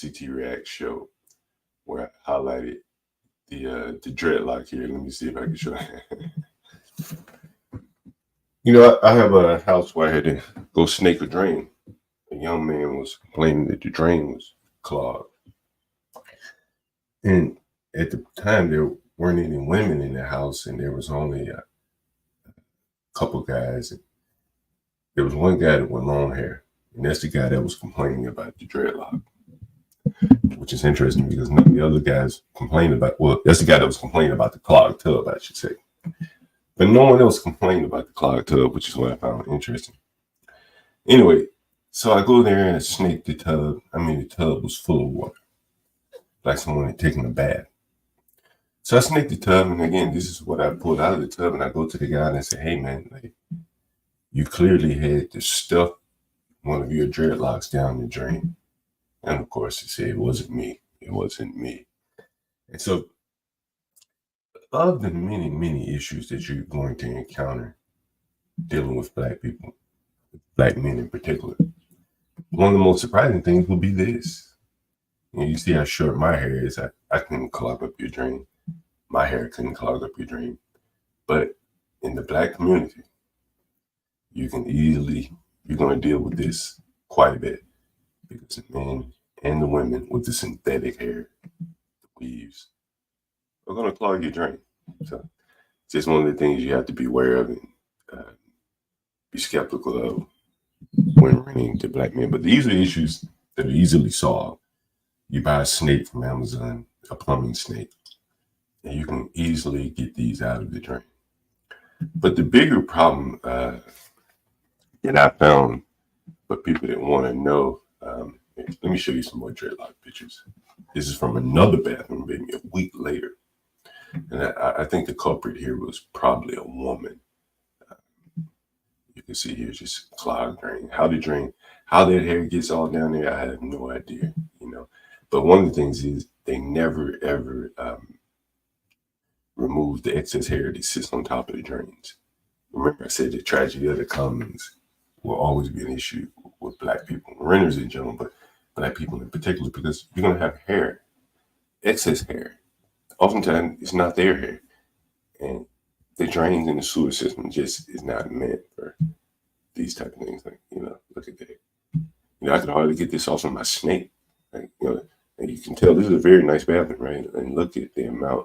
CT React show where I highlighted the dreadlock here. Let me see if I can show you. I have a house where I had to go snake a drain. A young man was complaining that the drain was clogged. And at the time, there weren't any women in the house, and there was only a couple guys. There was one guy with long hair, and that's the guy that was complaining about the dreadlock, which is interesting because none of the other guys complained about, well, that's the guy that was complaining about the clogged tub, I should say. But no one else complained about the clogged tub, which is what I found interesting. Anyway, so I go there and I snake the tub. The tub was full of water, like someone had taken a bath. So I snake the tub, and again, this is what I pulled out of the tub, and I go to the guy and I say, hey, man, like, you clearly had to stuff one of your dreadlocks down the drain. And of course, he said, it wasn't me. It wasn't me. And so, of the many, many issues that you're going to encounter dealing with Black people, Black men in particular, one of the most surprising things will be this. You see how short my hair is. I couldn't clog up your drain. My hair couldn't clog up your drain. But in the Black community, you're going to deal with this quite a bit, because the men and the women with the synthetic hair, the weaves, are going to clog your drain. So it's just one of the things you have to be aware of and be skeptical of when renting to Black men. But these are issues that are easily solved. You buy a snake from Amazon, a plumbing snake, and you can easily get these out of the drain. But the bigger problem that I found for people that want to know, let me show you some more dreadlock pictures. This is from another bathroom, maybe a week later. And I think the culprit here was probably a woman. You can see here just clogged drain. How that hair gets all down there, I have no idea, But one of the things is they never, ever remove the excess hair that sits on top of the drains. Remember, I said the tragedy of the commons will always be an issue with Black people, renters in general, but Black people in particular, because you're going to have hair, excess hair. Oftentimes, it's not their hair. And the drains in the sewer system just is not meant for these type of things. Like, look at that. I could hardly get this off of my snake. Like, and you can tell this is a very nice bathroom, right? And look at the amount